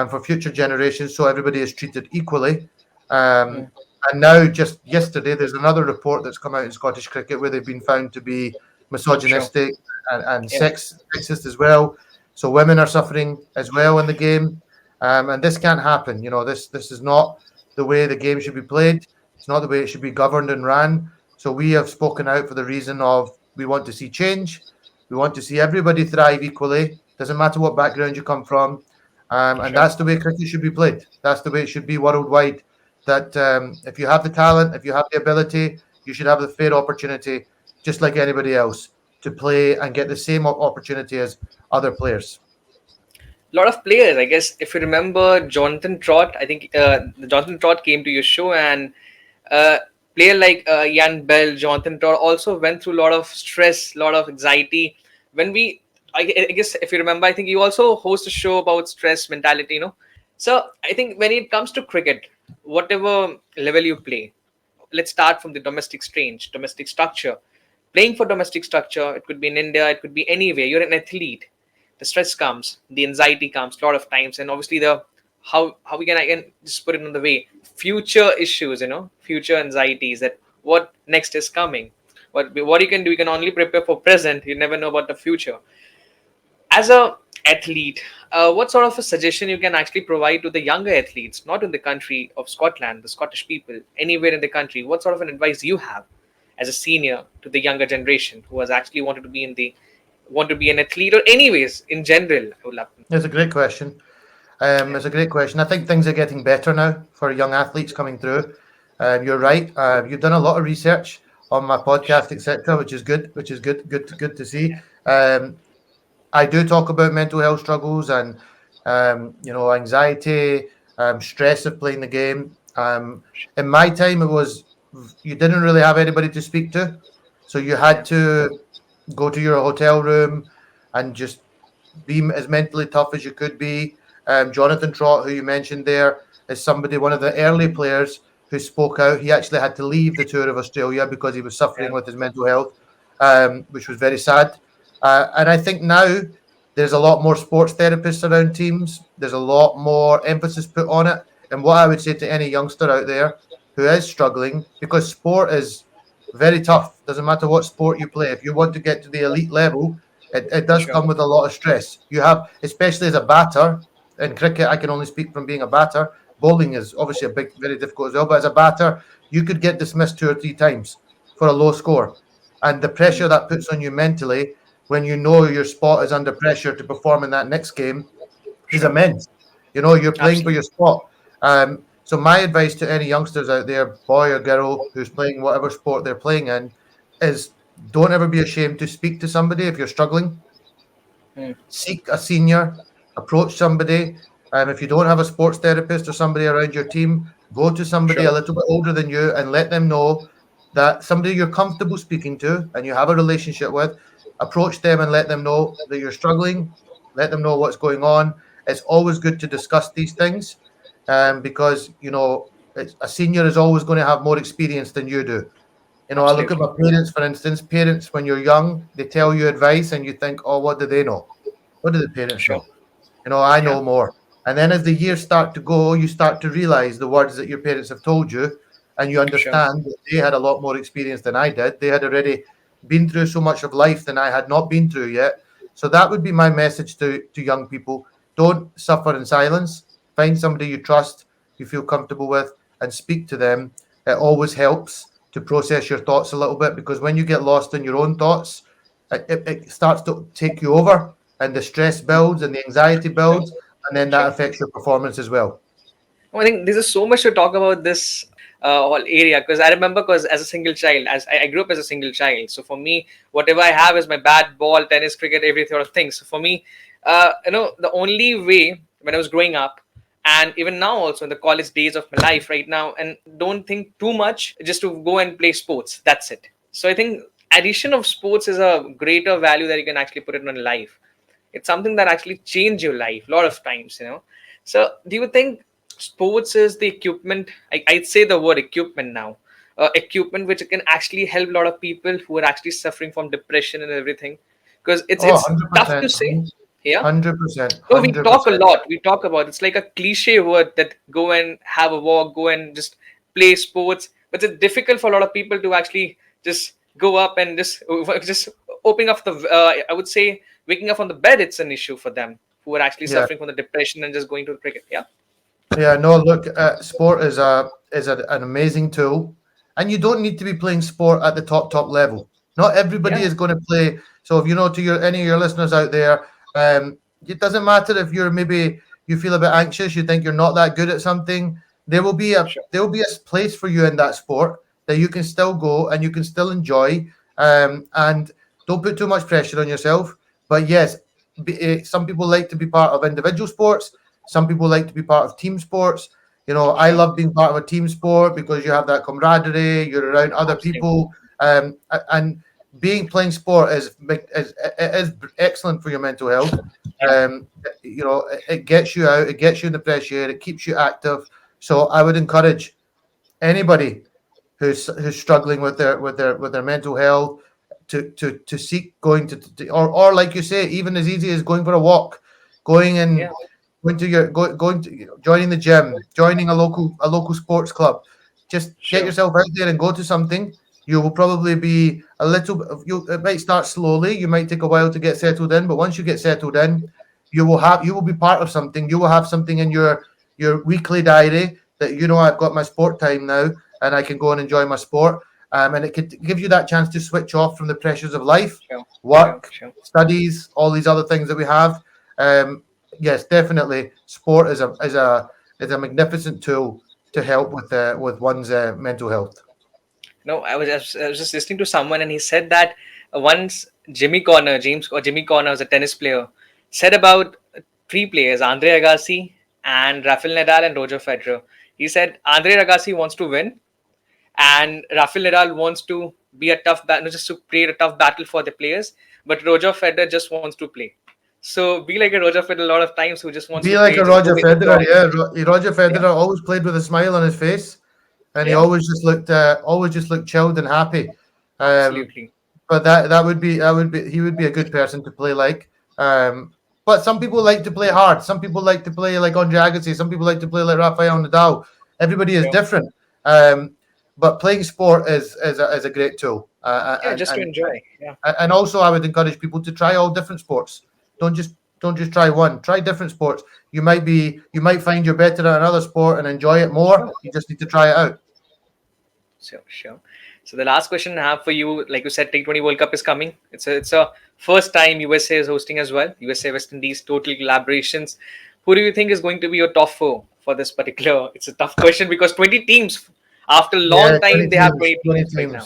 for future generations, so everybody is treated equally. Um, Mm. and now, just yesterday, there's another report that's come out in Scottish cricket where they've been found to be Sure. misogynistic and Yeah. sexist as well. So women are suffering as well in the game. And this can't happen. This is not the way the game should be played. It's not the way it should be governed and ran. So we have spoken out for the reason of we want to see change. We want to see everybody thrive equally. Doesn't matter what background you come from. And Sure. that's the way cricket should be played. That's the way it should be worldwide. That if you have the talent, if you have the ability, you should have the fair opportunity, just like anybody else, to play and get the same opportunity as other players. Lot of players. I guess if you remember Jonathan Trott, I think Jonathan Trott came to your show, and uh, player like Ian Bell, Jonathan Trott also went through a lot of stress, a lot of anxiety. When we, I guess if you remember, I think you also host a show about stress mentality. So I think when it comes to cricket, whatever level you play, let's start from the domestic structure. Playing for domestic structure, it could be in India, it could be anywhere. You're an athlete. The stress comes, the anxiety comes a lot of times, and obviously the how we can I can just put it in the way future issues, future anxieties that what next is coming. What you can do, you can only prepare for present. You never know about the future. As a athlete, what sort of a suggestion you can actually provide to the younger athletes, not in the country of Scotland, the Scottish people, anywhere in the country? What sort of an advice you have as a senior to the younger generation who has actually wanted to be in the want to be an athlete, or anyways in general? I would love to. It's a great question. It's a great question. I think things are getting better now for young athletes coming through. You're right. You've done a lot of research on my podcast, etc., which is good. Which is good to see. I do talk about mental health struggles and anxiety, stress of playing the game. In my time, it was you didn't really have anybody to speak to, so you Yeah. had to go to your hotel room and just be as mentally tough as you could be. Jonathan Trott, who you mentioned there, is somebody, one of the early players who spoke out. He actually had to leave the tour of Australia because he was suffering Yeah. with his mental health, which was very sad. And I think now there's a lot more sports therapists around teams. There's a lot more emphasis put on it. And what I would say to any youngster out there who is struggling, because sport is very tough. Doesn't matter what sport you play. If you want to get to the elite level, it does Sure. come with a lot of stress. You have, especially as a batter, in cricket, I can only speak from being a batter. Bowling is obviously a big, very difficult as well. But as a batter, you could get dismissed 2 or 3 times for a low score. And the pressure that puts on you mentally when you know your spot is under pressure to perform in that next game is Sure. immense. You're playing for Absolutely. your spot. So my advice to any youngsters out there, boy or girl, who's playing whatever sport they're playing in, is don't ever be ashamed to speak to somebody if you're struggling. Mm. Seek a senior, approach somebody. If you don't have a sports therapist or somebody around your team, go to somebody a Sure. little bit older than you and let them know that somebody you're comfortable speaking to and you have a relationship with, approach them and let them know that you're struggling, let them know what's going on, it's always good to discuss these things, because a senior is always going to have more experience than you do. I look at Absolutely. my parents, for instance. Parents, when you're young, they tell you advice, and you think, "Oh, what do they know? What do the parents Sure. know?" I Yeah. know more. And then as the years start to go, you start to realize the words that your parents have told you, and you Sure. understand that they had a lot more experience than I did. They had already been through so much of life than I had not been through yet. So that would be my message to young people. Don't suffer in silence. Find somebody you trust, you feel comfortable with, and speak to them. It always helps to process your thoughts a little bit, because when you get lost in your own thoughts, it starts to take you over, and the stress builds and the anxiety Sure. builds, and then that Sure. affects your performance as well. I think there's so much to talk about this whole area, because I remember, because as a single child, as I grew up as a single child, so for me, whatever I have is my bat, ball, tennis, cricket, every sort of thing. So for me, the only way when I was growing up, and even now also in the college days of my life right now, and don't think too much, just to go and play sports. That's it. So I think addition of sports is a greater value that you can actually put it on life. It's something that actually change your life a lot of times. So do you think sports is the equipment? I'd say the word equipment now, equipment which can actually help a lot of people who are actually suffering from depression and everything, because it's Oh, it's tough 100%, to say. Yeah. 100%, No, we talk a 100%. lot. We talk about, it's like a cliche word that go and have a walk, go and just play sports. But it's difficult for a lot of people to actually just go up and just opening up the. I would say waking up on the bed. It's an issue for them who are actually Yeah. suffering from the depression and just going to the cricket. Yeah. Yeah, no, look, sport is an amazing tool, and you don't need to be playing sport at the top level. Not everybody Yeah. is going to play. So if to your any of your listeners out there, it doesn't matter if maybe you feel a bit anxious, you think you're not that good at something. Sure. There will be a place for you in that sport that you can still go and you can still enjoy. And don't put too much pressure on yourself. But yes, some people like to be part of individual sports. Some people like to be part of team sports. I Sure. love being part of a team sport because you have that camaraderie. You're around other Absolutely. people, and playing sport is excellent for your mental health. Yeah. Um, it gets you out. It gets you in the fresh air. It keeps you active. So I would encourage anybody who's struggling with their mental health to seek going or like you say, even as easy as going for a walk, going Yeah. and going to joining the gym, joining a local sports club. Just get Sure. yourself out there and go to something. You will probably be a little it might start slowly, you might take a while to get settled in, but once you get settled in, you will be part of something. You will have something in your weekly diary that I've got my sport time now, and I can go and enjoy my sport. And it could give you that chance to switch off from the pressures of life, Sure. Sure. work, Sure. studies, all these other things that we have. Yes, definitely, sport is a magnificent tool to help with one's mental health. No, I was just listening to someone, and he said that once Jimmy Connor was a tennis player, said about three players, Andre Agassi and Rafael Nadal and Roger Federer. He said Andre Agassi wants to win, and Rafael Nadal wants to be a tough battle, just to create a tough battle for the players. But Roger Federer just wants to play. So be like a Roger Federer a lot of times, who just wants Be to like play, a just go Roger Federer, enjoy. yeah. Roger Yeah, Federer always played with a smile on his face, and he yeah, always just looked chilled and happy. Um, absolutely. but that would be he would be a good person to play like. But some people like to play hard. Some people like to play like Andre Agassi. Some people like to play like Rafael Nadal. Everybody is Sure. different. Um, but playing sport is a great tool. Yeah, just to enjoy. Yeah, And also, I would encourage people to try all different sports. Don't just don't just try one. Try different sports. You might find you're better at another sport and enjoy it more. sure. You just need to try it out. Sure, sure. So the last question I have for you, like you said, T20 World Cup is coming. It's a first time USA is hosting as well. USA West Indies total collaborations. Who do you think is going to be your top four for this particular? It's a tough question because 20 teams. After a Yeah, long 20 time, they have teams, 20 20 teams right now.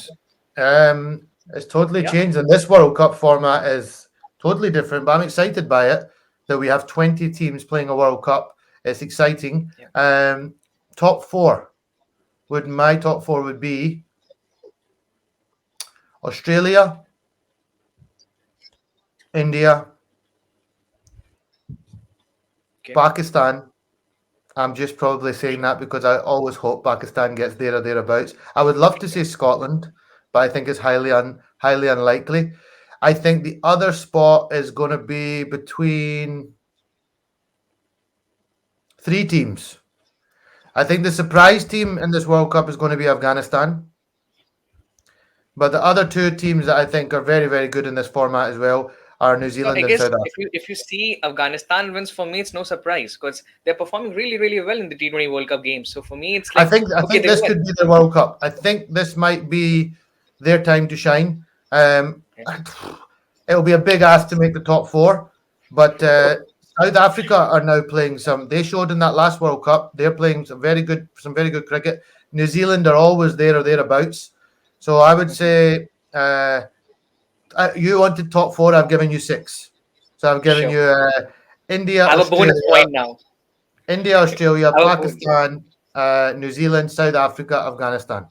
teams. It's totally Yeah, changed, and this World Cup format is totally different. But I'm excited by it that we have 20 teams playing a World Cup. It's exciting. yeah. Top four my top four would be Australia, India, Okay. Pakistan. I'm just probably saying that because I always hope Pakistan gets there or thereabouts. I would love to say Scotland, but I think it's highly unlikely. I think the other spot is going to be between three teams. I think the surprise team in this World Cup is going to be Afghanistan. But the other two teams that I think are very, very good in this format as well are New No, I Zealand and guess South Africa. if you see Afghanistan wins, for me it's no surprise because they're performing really really well in the T20 World Cup games. So for me it's I like, think I okay, think they this won. could be the World Cup. I think this might be their time to shine. Okay. It'll be a big ask to make the top four, but South Africa are now playing some. They showed in that last World Cup they're playing some very good cricket. New Zealand are always there or thereabouts. So I would say you wanted top four. I've given you six. So I've given Sure. you India, I have a bonus Australia, point now. I have a bonus. Pakistan, New Zealand, South Africa, Afghanistan.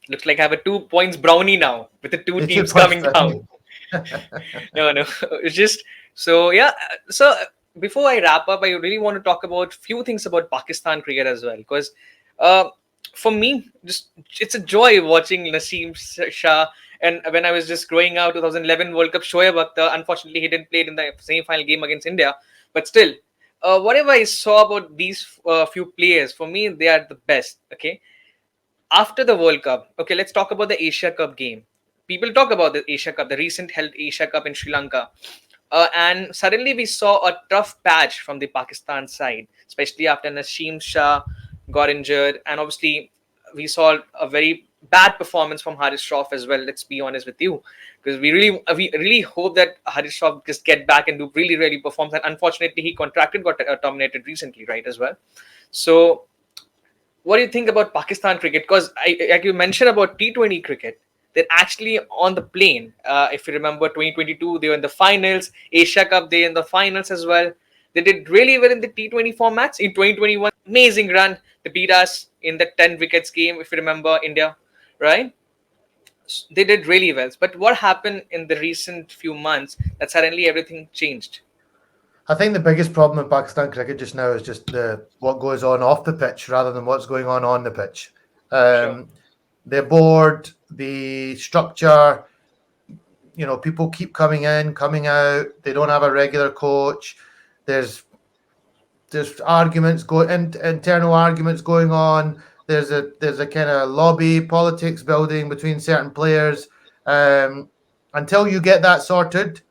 Looks like I have a 2 points brownie now with the two It's your teams punch coming down. brownie. No, no, it's just so yeah. So before I wrap up, I really want to talk about few things about Pakistan cricket as well because uh, for me, just it's a joy watching Naseem Shah. And when I was just growing out, 2011 World Cup, Shoaib Akhtar, unfortunately he didn't play in the semi-final game against India, but still, whatever I saw about these few players, for me they are the best. Okay, after the World Cup, okay, let's talk about the Asia Cup game. People talk about the Asia Cup, the recent held Asia Cup in Sri Lanka. And suddenly we saw a tough patch from the Pakistan side, especially after Naseem Shah got injured. And obviously, we saw a very bad performance from Haris Shroff as well. Let's be honest with you, because we really hope that Haris Shroff just get back and do really really performs. And unfortunately, he got terminated recently, right as well. So what do you think about Pakistan cricket? Because like you mentioned about T20 cricket, they're actually on the plane. If you remember 2022, they were in the finals. Asia Cup, they in the finals as well. They did really well in the T20 formats. In 2021, amazing run. They beat us in the 10 wickets game, if you remember, India, right? They did really well. But what happened in the recent few months that suddenly everything changed? I think the biggest problem in Pakistan cricket just now is just what goes on off the pitch rather than what's going on the pitch. Sure. The board, the structure, people keep coming in, coming out. They don't have a regular coach. There's arguments internal arguments going on. There's a kind of lobby politics building between certain players. Until you get that sorted,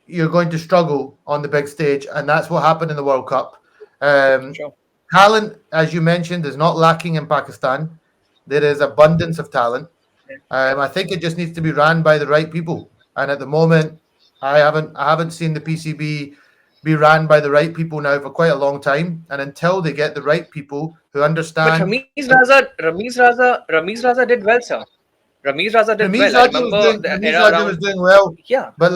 you're going to struggle on the big stage, and that's what happened in the World Cup. Sure. Talent, as you mentioned, is not lacking in Pakistan. There is abundance of talent. I think it just needs to be ran by the right people. And at the moment, I haven't seen the PCB be ran by the right people now for quite a long time. And until they get the right people who But understand, Ramiz Raza did well, sir. Ramiz Raza did Ramiz well. I Raja was remember doing the Ramiz era Raja was around. doing well. Yeah, But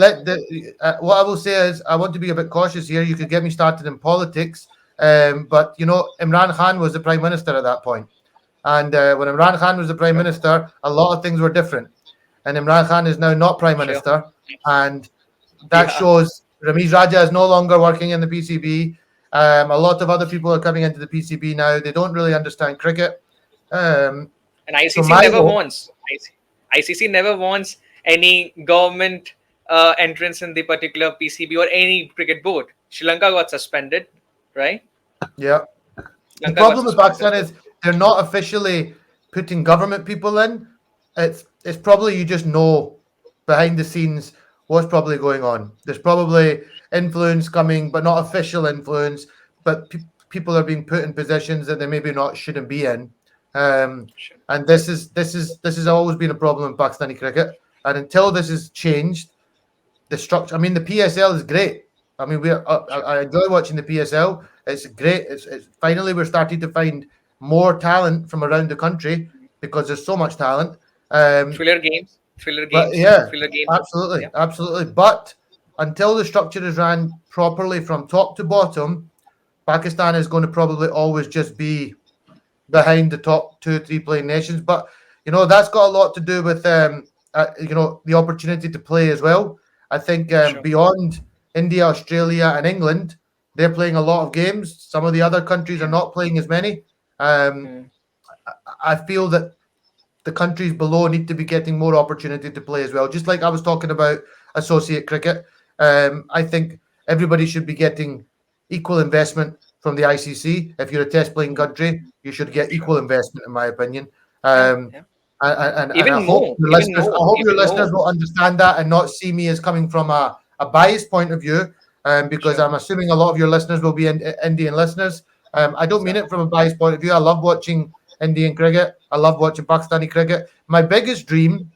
what I will say is, I want to be a bit cautious here. You could get me started in politics, but Imran Khan was the prime minister at that point, and when Imran Khan was the prime sure, minister, a lot of things were different. And Imran Khan is now not prime sure. minister, and that Yeah, shows Ramiz Raja is no longer working in the PCB. A lot of other people are coming into the PCB now. They don't really understand cricket. Um, and so ICC my never hope, wants. ICC never wants any government entrance in the particular PCB or any cricket board. Sri Lanka got suspended, right? yeah. Sri The Lanka got problem with suspended. Pakistan is they're not officially putting government people in. It's probably you just know behind the scenes what's probably going on. There's probably influence coming, but not official influence. But people are being put in positions that they maybe not shouldn't be in. Sure. And this has always been a problem in Pakistani cricket. And until this is changed, the structure. I mean, the PSL is great. I mean, I enjoy watching the PSL. It's great. It's finally we're starting to find more talent from around the country because there's so much talent. Thriller games, thriller But games, yeah, thriller games. absolutely, Yeah, absolutely. But until the structure is ran properly from top to bottom, Pakistan is going to probably always just be behind the top 2 or 3 playing nations. But that's got a lot to do with the opportunity to play as well. I think sure. beyond India, Australia, and England, They're playing a lot of games. Some of the other countries are not playing as many. Um, Mm. I feel that the countries below need to be getting more opportunity to play as well. Just like I was talking about associate cricket, I think everybody should be getting equal investment from the ICC. If you're a test playing country, you should get Sure. equal investment, in my opinion. Yeah. Um, Yeah. and Even more. Even I more. hope your Even listeners more. will understand that and not see me as coming from a biased point of view, because Sure. I'm assuming a lot of your listeners will be Indian listeners. I don't mean So. it from a biased point of view. I love watching Indian cricket. I love watching Pakistani cricket. My biggest dream,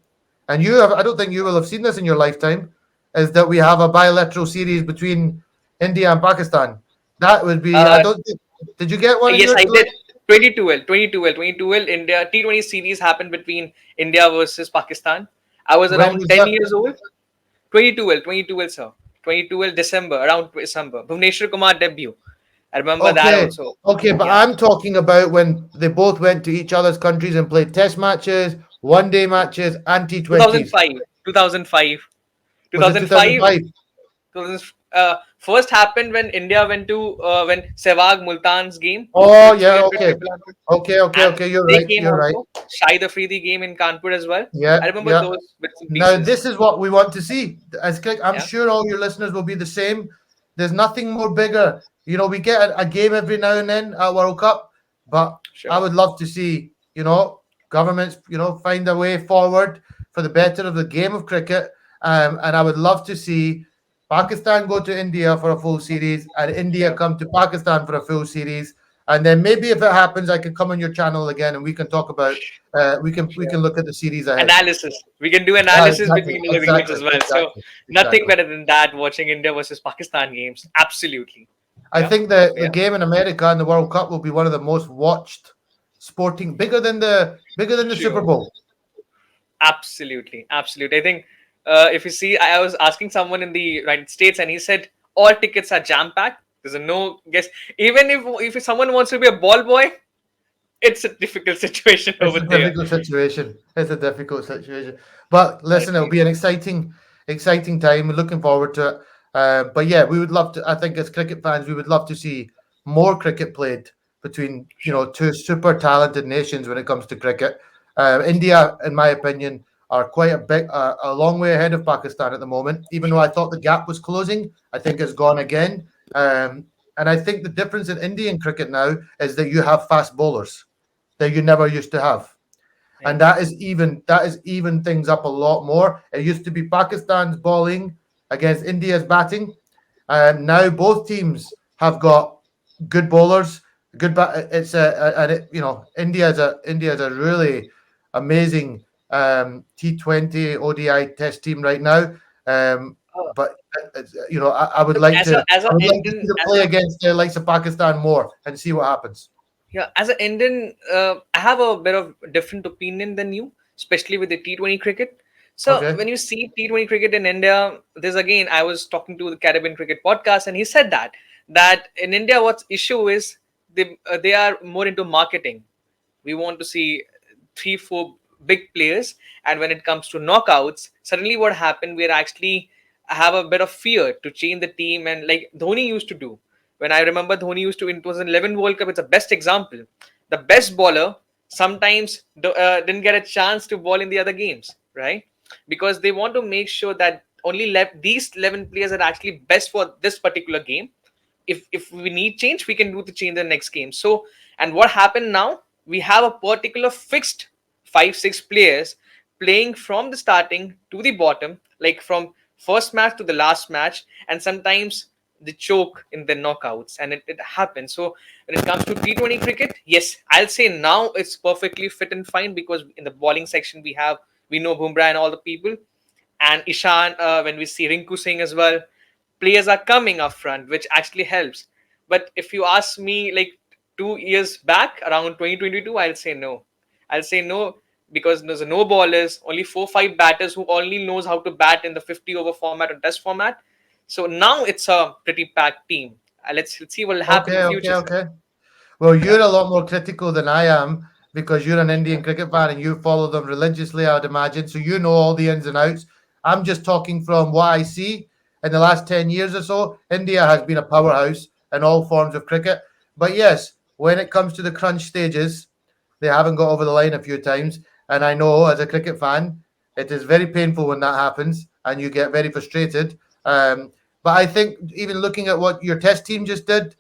and I don't think you will have seen this in your lifetime, is that we have a bilateral series between India and Pakistan. That would be. I Uh, don't think. Did you get one in yes, your? I did. 2012, India T20 series happened between India versus Pakistan. I was When around was 10 that? years old. 2012, sir. 2012 December, around December. Bhuvneshwar Kumar debut. I remember that Okay, also. okay, but Yeah. I'm talking about when they both went to each other's countries and played test matches, one day matches, and T20s. 2005. 2005. Was it 2005. 2005? 2000, first happened when India went to when Sehwag Multan's game, Oh, the yeah, 300 okay. triple 100, Okay, okay, and okay. You're they right. came You're right. also. Shahid Afridi game in Kanpur as well. Yeah, I remember yeah. those bits and Now, pieces. this is what we want to see. I'm Yeah, sure all your listeners will be the same. There's nothing more bigger. We get a game every now and then at World Cup, but I sure. would love to see, governments, find a way forward for the better of the game of cricket. And I would love to see Pakistan go to India for a full series and India Sure. come to Pakistan for a full series. And then maybe if it happens, I can come on your channel again and we can talk about we can Sure. look at the series ahead. Analysis. We can do analysis Exactly, between the living rooms exactly, as well. So exactly, nothing exactly. better than that. Watching India versus Pakistan games. Absolutely. I Yeah. think that the Yeah. game in America and the World Cup will be one of the most watched sporting, bigger than the Super Sure. Bowl. Absolutely, absolutely. I think if you see, I was asking someone in the United States, and he said all tickets are jam packed. There's a no guess. Even if someone wants to be a ball boy, it's a difficult situation It's over a there. difficult situation. It's a difficult situation. But I listen, it'll feel be an exciting time. We're looking forward to it. But yeah, we would love to. I think as cricket fans, we would love to see more cricket played between sure. two super talented nations when it comes to cricket. India, in my opinion, are quite a long way ahead of Pakistan at the moment. Even though I thought the gap was closing, I think it's gone again. And I think the difference in Indian cricket now is that you have fast bowlers that you never used to have. Yeah. And that is even things up a lot more. It used to be Pakistan's bowling against India's batting. Now both teams have got good bowlers, good bat. It's and India is a really amazing T20 ODI test team right now. Uh, But I would but like as to a as I a would like to see Indian, them play against the likes of Pakistan more and see what happens. yeah, as an Indian, I have a bit of different opinion than you, especially with the T20 cricket. So Okay. when you see T20 cricket in India, there's again, I was talking to the Caribbean Cricket Podcast, and he said that in India, what's issue is they are more into marketing. We want to see three, four big players, and when it comes to knockouts, suddenly what happened? We're actually have a bit of fear to change the team, and like Dhoni used to do. When I remember Dhoni used to in 2011 World Cup, it's the best example. The best bowler sometimes didn't get a chance to ball in the other games, right? Because they want to make sure that only left these 11 players are actually best for this particular game. If we need change, we can do the change in the next game. So, and what happened now, we have a particular fixed 5 6 players playing from the starting to the bottom, like from first match to the last match, and sometimes the choke in the knockouts, and it happens. So when it comes to T20 cricket, yes, I'll say now it's perfectly fit and fine, because in the bowling section we know Bumrah and all the people, and Ishan, when we see Rinku Singh as well, players are coming up front, which actually helps. But if you ask me, like 2 years back, around 2022, I'll say no. I'll say no, because there's no ballers, only 4 5 batters who only knows how to bat in the 50 over format or test format. So now it's a pretty packed team. Let's see what will happen in Okay, the okay, future, sir. okay. Well, Yeah, you're a lot more critical than I am because you're an Indian sure. cricket fan and you follow them religiously, I would imagine. So you know all the ins and outs. I'm just talking from what I see in the last 10 years or so. India has been a powerhouse. in all forms of cricket. But yes, when it comes to the crunch stages, they haven't got over the line a few times. And I know as a cricket fan, it is very painful when that happens and you get very frustrated. But I think even looking at what your test team just did,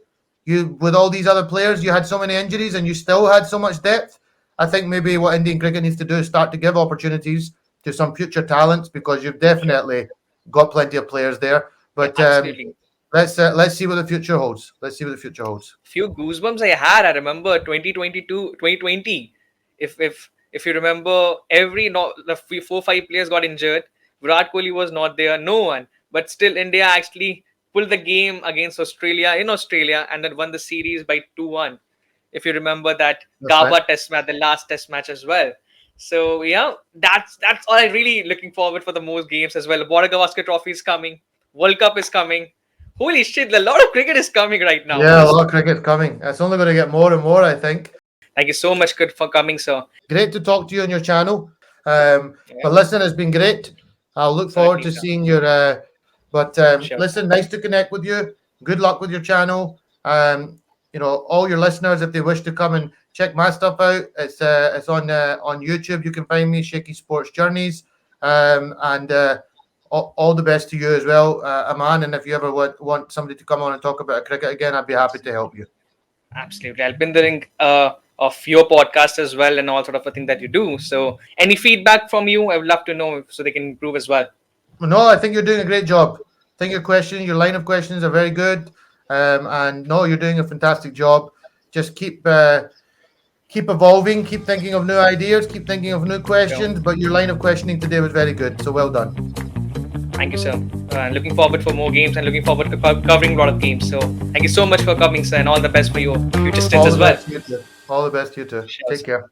you with all these other players, you had so many injuries and you still had so much depth. I think maybe what Indian cricket needs to do is start to give opportunities to some future talents, because you've definitely got plenty of players there. But Absolutely. let's see what the future holds. Let's see what the future holds. Few goosebumps I had. I remember 2022, 2020. If you remember, the 4 5 players got injured. Virat Kohli was not there. No one. But still, India actually pulled the game against Australia in Australia and then won the series by 2-1. If you remember that That's Gaba right. test match, the last test match as well. So yeah, that's all I really looking forward for the most games as well. Border Gavaskar Trophy is coming. World Cup is coming. Holy shit, a lot of cricket is coming right now. Yeah, a lot of cricket's coming. It's only going to get more and more, I think. Thank you so much, Kurt, for coming, sir. Great to talk to you on your channel. Yeah, But listen, it's been great. I'll look forward to certainly, sir. seeing your. But Sure. listen, nice to connect with you. Good luck with your channel. All your listeners, if they wish to come and check my stuff out, it's on YouTube. You can find me, Sheikhy Sports Journeys, and all the best to you as well, Aman. And if you ever want somebody to come on and talk about cricket again, I'd be happy to help you. Absolutely. I've been doing of your podcast as well and all sort of a thing that you do. So any feedback from you, I would love to know so they can improve as well. No, I think you're doing a great job. I think your line of questions are very good. And no, you're doing a fantastic job. Just keep evolving, keep thinking of new ideas, keep thinking of new questions. But your line of questioning today was very good. So well done. Thank you, sir. Looking forward for more games and looking forward to covering a lot of games. So thank you so much for coming, sir, and all the best for your future stints as well. All the best, you too. Sure, Take sir. care.